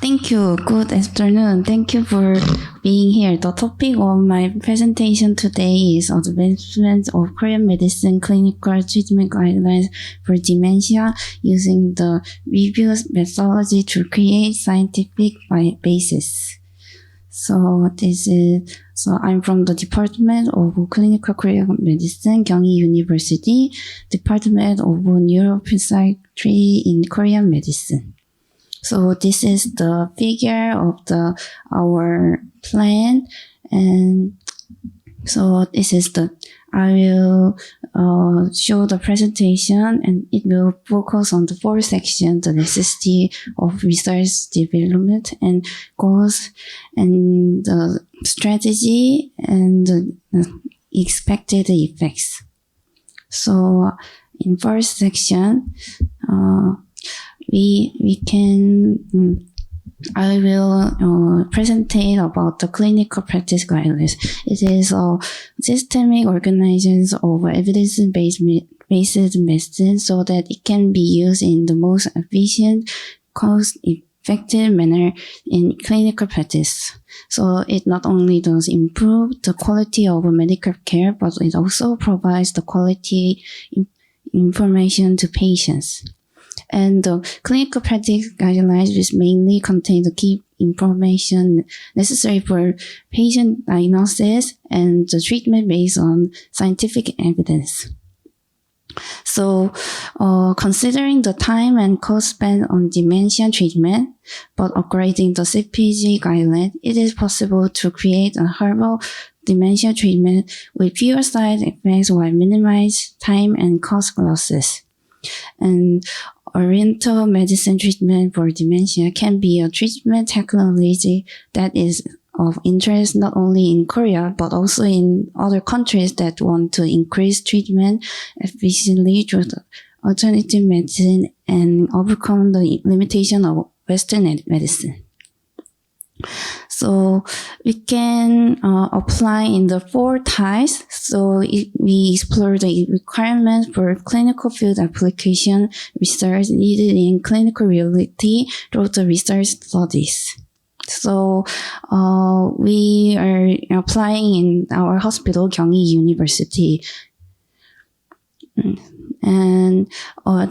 Thank you. Good afternoon. Thank you for being here. The topic of my presentation today is advancement of Korean medicine clinical treatment guidelines for dementia using the review methodology to create scientific basis. So I'm from the Department of Clinical Korean Medicine, Gyeonggi University, Department of Neuropsychiatry in Korean Medicine. So this is the figure of our plan, and so I will show the presentation, and it will focus on the 4 sections: the necessity of research development and goals, and the strategy, and the expected effects. So in first section, I will present about the clinical practice guidelines. It is a systemic organization of evidence-based medicine so that it can be used in the most efficient, cost-effective manner in clinical practice. So it not only does improve the quality of medical care, but it also provides the quality information to patients. And the clinical practice guidelines which mainly contain the key information necessary for patient diagnosis and the treatment based on scientific evidence. So, considering the time and cost spent on dementia treatment, but upgrading the CPG guideline, it is possible to create a herbal dementia treatment with fewer side effects while minimize time and cost losses. And Oriental medicine treatment for dementia can be a treatment technology that is of interest not only in Korea, but also in other countries that want to increase treatment efficiently through the alternative medicine and overcome the limitation of Western medicine. So we can apply in the 4 types. So we explore the requirements for clinical field application research needed in clinical reality through the research studies. So we are applying in our hospital, Gyeonggi University. And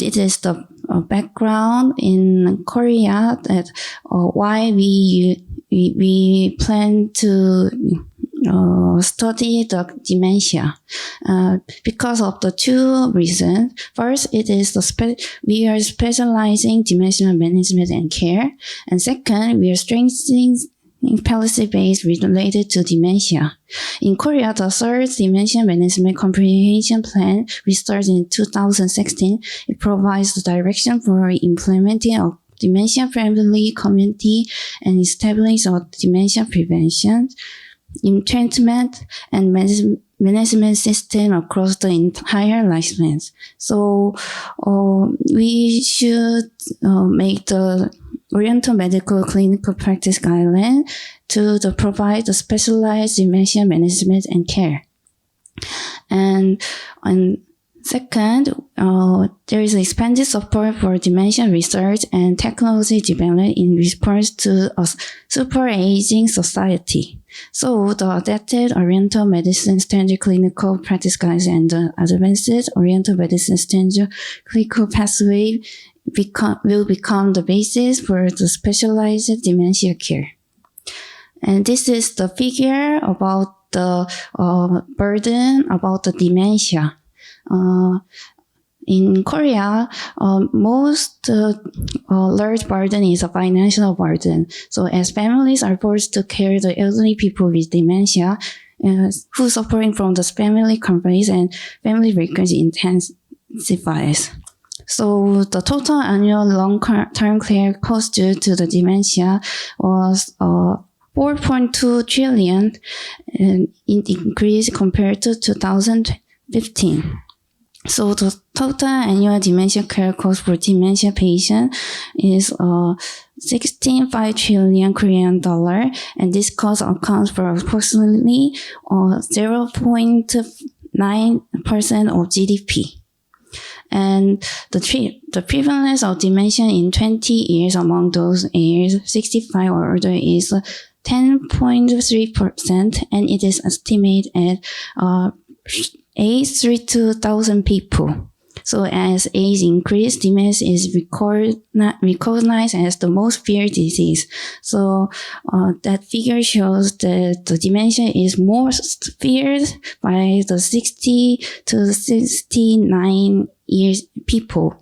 it is the background in Korea that why we plan to study the dementia because of the 2 reasons. First, it is we are specializing dementia management and care, and second, we are strengthening policy base related to dementia. In Korea, the 3rd Dementia Management Comprehensive Plan, which started in 2016, it provides the direction for implementing a dementia-friendly community and establish a dementia prevention, treatment, and management system across the entire lifespan. So we should make the Oriental Medical Clinical Practice Guideline to provide the specialized dementia management and care. And second, there is expanded support for dementia research and technology development in response to a super aging society. So the adapted Oriental Medicine Standard Clinical Practice Guidelines and the advanced Oriental Medicine Standard Clinical Pathway will become the basis for the specialized dementia care. And this is the figure about the burden about the dementia. In Korea, most large burden is a financial burden. So as families are forced to care the elderly people with dementia, who suffering from the family complaints and family records intensifies. So the total annual long-term care cost due to the dementia was 4.2 trillion, and it increased compared to 2015. So the total annual dementia care cost for dementia patients is 16.5 trillion Korean dollar, and this cost accounts for approximately 0.9% of GDP. And the prevalence of dementia in 20 years among those aged 65 or older is 10.3%, and it is estimated at 832,000 people. So as age increases, dementia is recognized as the most feared disease. So that figure shows that the dementia is most feared by the 60 to 69 years people.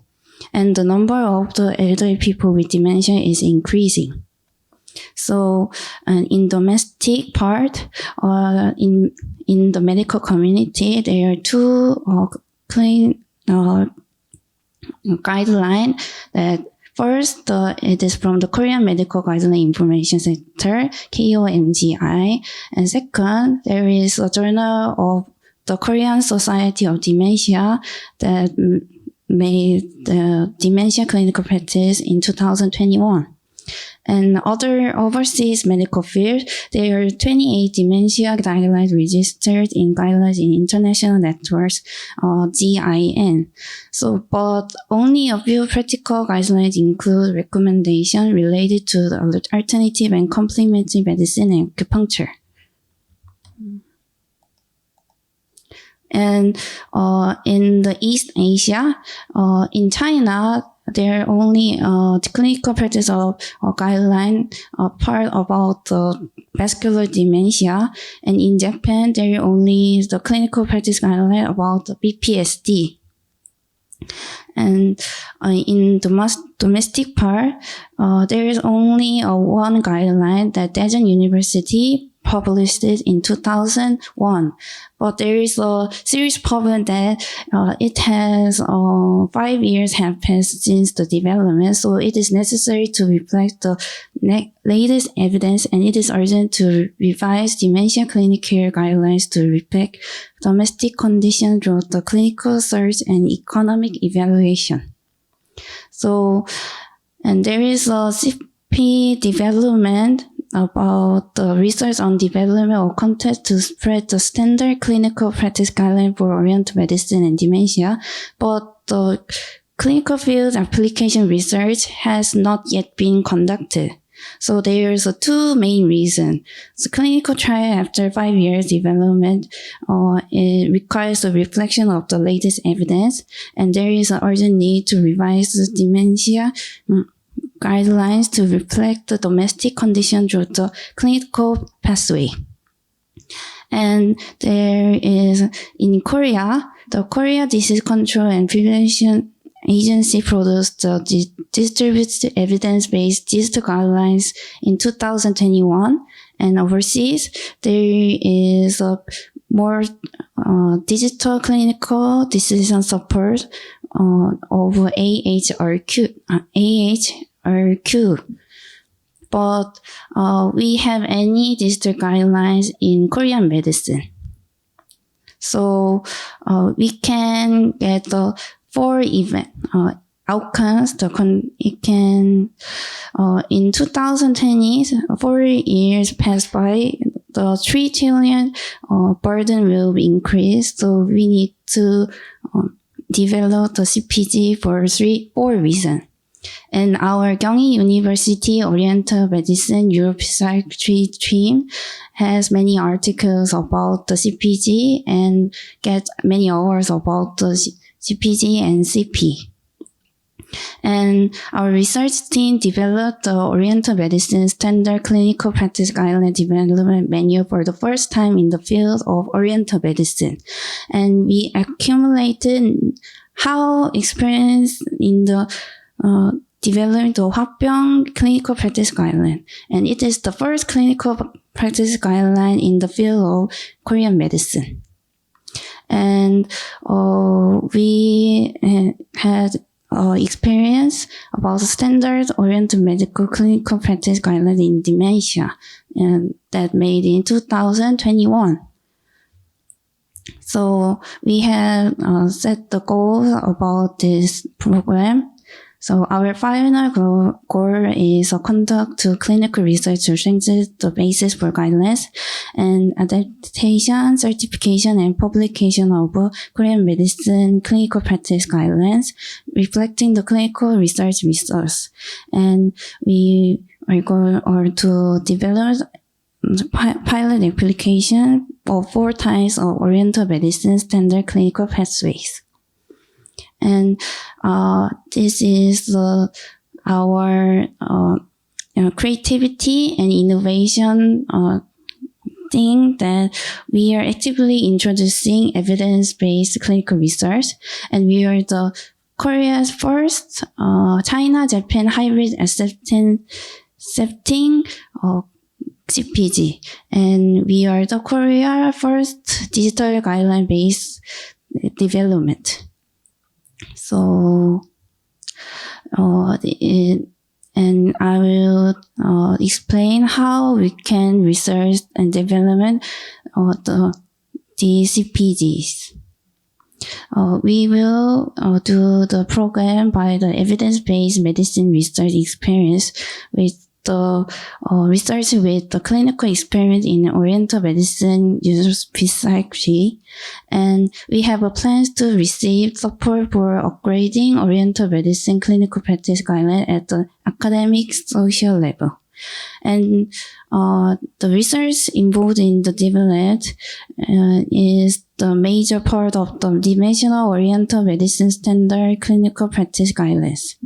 And the number of the elderly people with dementia is increasing. So in domestic part, in the medical community, there are two guideline that first, it is from the Korean Medical Guideline Information Center, KOMGI. And second, there is a journal of the Korean Society of Dementia that made the dementia clinical practice in 2021. And other overseas medical fields, there are 28 dementia guidelines registered in guidelines in international networks, GIN. So, but only a few practical guidelines include recommendations related to the alternative and complementary medicine and acupuncture. And in the East Asia, in China, there are only the clinical practice of guideline part about the vascular dementia, and in Japan there are only the clinical practice guideline about the BPSD. And in the domestic part, there is only one guideline that Daejeon University published it in 2001. But there is a serious problem that it has 5 years have passed since the development, so it is necessary to reflect the latest evidence, and it is urgent to revise dementia clinical care guidelines to reflect domestic conditions through the clinical search and economic evaluation. So, and there is a CP development about the research on development of content to spread the standard clinical practice guideline for Oriental medicine and dementia, but the clinical field application research has not yet been conducted. So there's two main reasons. The clinical trial after 5 years development it requires a reflection of the latest evidence, and there is an urgent need to revise the dementia guidelines to reflect the domestic condition through the clinical pathway. And there is, in Korea, the Korea Disease Control and Prevention Agency produced the distributed evidence-based digital guidelines in 2021. And overseas, there is a more digital clinical decision support of AHRQ. But we have any digital guidelines in Korean medicine. So we can get the 4 event outcomes. It can in 2020, 4 years passed by, the 3 trillion burden will increase. So we need to develop the CPG for 4 reasons. And our Gyeonggi University Oriental Medicine Europe Psychiatry team has many articles about the CPG and get many awards about the CPG and CP. And our research team developed the Oriental Medicine Standard Clinical Practice Guideline Development Manual for the first time in the field of Oriental Medicine. And we accumulated how experience in the developing the Hwapyeong Clinical Practice Guideline. And it is the first clinical practice guideline in the field of Korean medicine. And we had experience about the standard Oriental medical clinical practice guideline in dementia, and that made in 2021. So we have set the goal about this program. So our final goal is to conduct clinical research to strengthen the basis for guidelines and adaptation, certification, and publication of Korean medicine clinical practice guidelines, reflecting the clinical research results. And we are going to develop pilot application of 4 types of Oriental medicine standard clinical pathways. And this is our creativity and innovation thing that we are actively introducing evidence-based clinical research, and we are the Korea's first China-Japan hybrid accepting CPG, and we are the Korea first digital guideline-based development. So, and I will explain how we can research and develop the CPGs. We will do the program by the evidence-based medicine research experience with the research with the clinical experience in Oriental medicine user psychiatry, and we have plans to receive support for upgrading Oriental medicine clinical practice guidelines at the academic social level. And the research involved in the development is the major part of the dimensional Oriental medicine standard clinical practice guidelines.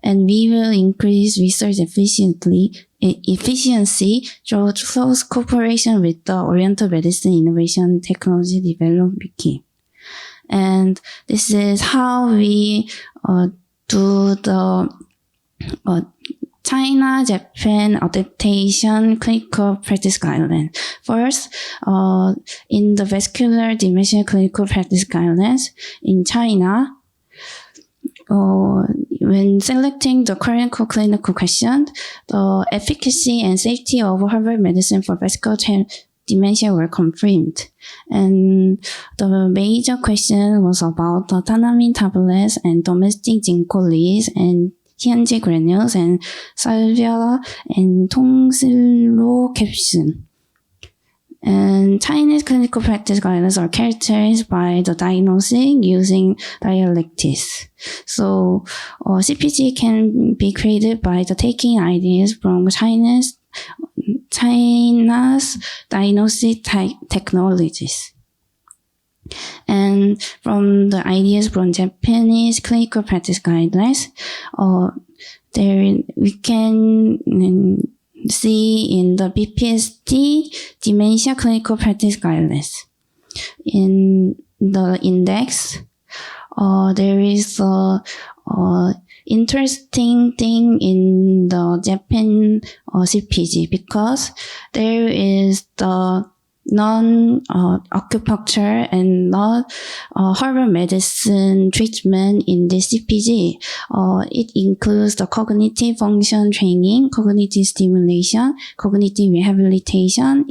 And we will increase research efficiency through close cooperation with the Oriental Medicine Innovation Technology Development Wiki. And this is how we do the China-Japan adaptation clinical practice guidelines. First, in the vascular dementia clinical practice guidelines in China, when selecting the current clinical question, the efficacy and safety of herbal medicine for vascular dementia were confirmed. And the major question was about the Tanamine tablets and domestic zincolis and Hyangin granules and salvia and Tongsillo capsule. And Chinese clinical practice guidelines are characterized by the diagnosing using dialectics. So, CPG can be created by the taking ideas from China's diagnostic technologies. And from the ideas from Japanese clinical practice guidelines, there we can see in the BPSD dementia clinical practice guidelines. In the index, there is a interesting thing in the Japan CPG because there is the non-acupuncture and not herbal medicine treatment in the CPG. It includes the cognitive function training, cognitive stimulation, cognitive rehabilitation,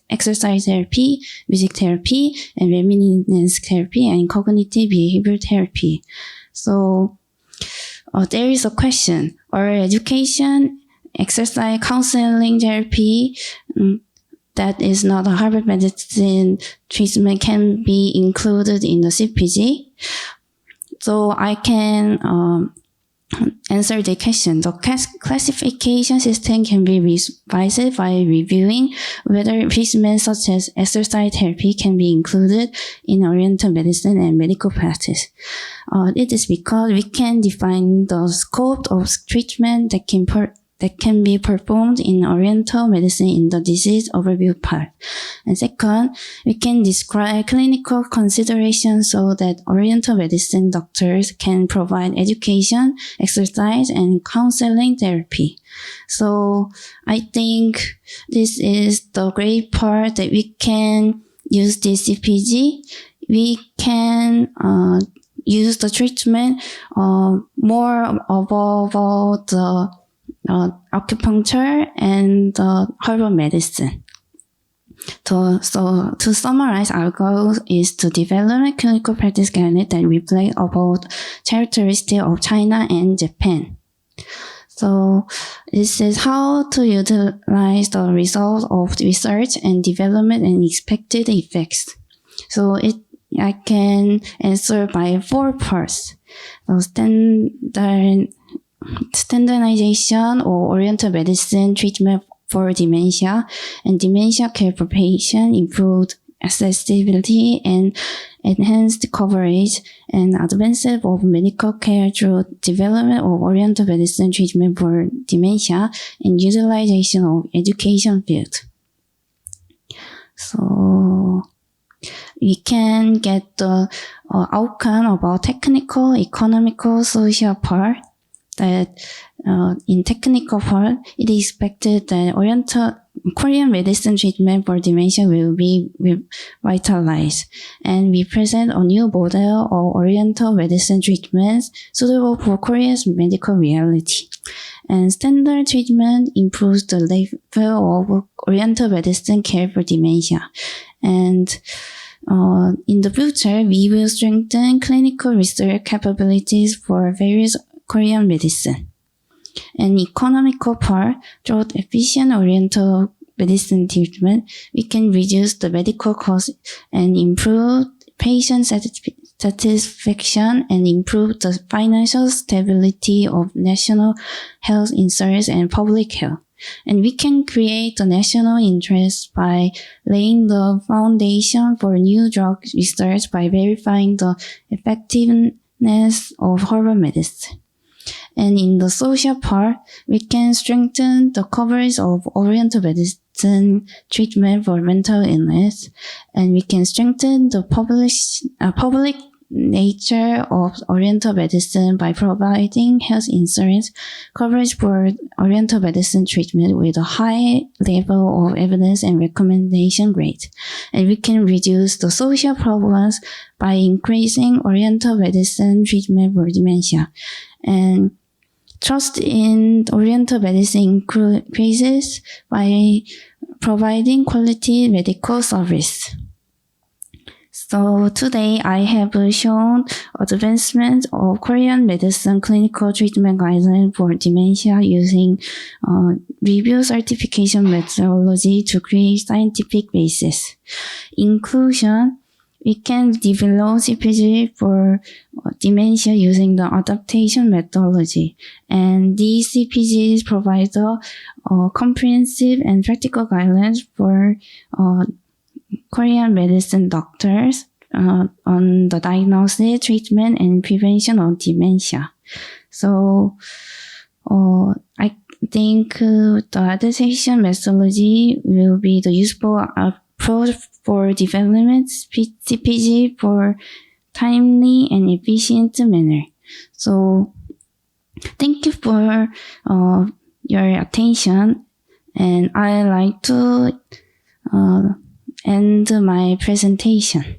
exercise therapy, music therapy, and reminiscence therapy, and cognitive behavior therapy. So there is a question, or education, exercise, counseling therapy, that is not a herbal medicine treatment can be included in the CPG. So I can answer the question. The classification system can be revised by reviewing whether treatments such as exercise therapy can be included in Oriental medicine and medical practice. It is because we can define the scope of treatment that can be performed in Oriental medicine in the disease overview part. And second, we can describe clinical considerations so that Oriental medicine doctors can provide education, exercise, and counseling therapy. So I think this is the great part that we can use this CPG. We can use the treatment more about the acupuncture and herbal medicine. To summarize, our goal is to develop a clinical practice guideline that reflects about characteristics of China and Japan. So this is how to utilize the results of research and development and expected effects. So I can answer by 4 parts. Standardization or oriental medicine treatment for dementia and dementia care for patients, improved accessibility and enhanced coverage, and advancement of medical care through development of oriental medicine treatment for dementia and utilization of education field. So we can get the outcome about technical, economical, social part. That in technical part, it is expected that Korean medicine treatment for dementia will be revitalized, and we present a new model of Oriental medicine treatments suitable for Korea's medical reality. And standard treatment improves the level of Oriental medicine care for dementia. And in the future, we will strengthen clinical research capabilities for various Korean medicine. And economical part, through efficient Oriental medicine treatment, we can reduce the medical costs and improve patient satisfaction and improve the financial stability of national health insurance and public health. And we can create the national interest by laying the foundation for new drug research by verifying the effectiveness of herbal medicine. And in the social part, we can strengthen the coverage of Oriental medicine treatment for mental illness, and we can strengthen the public nature of Oriental medicine by providing health insurance coverage for Oriental medicine treatment with a high level of evidence and recommendation rate. And we can reduce the social problems by increasing Oriental medicine treatment for dementia. And trust in Oriental medicine increases by providing quality medical service. So today I have shown advancement of Korean medicine clinical treatment guidelines for dementia using review certification methodology to create scientific basis. Inclusion, we can develop CPG for dementia using the adaptation methodology. And these CPGs provide comprehensive and practical guidelines for Korean medicine doctors on the diagnosis, treatment, and prevention of dementia. So I think the adaptation methodology will be the useful approach for development CPG for timely and efficient manner. So thank you for your attention, and I like to end my presentation.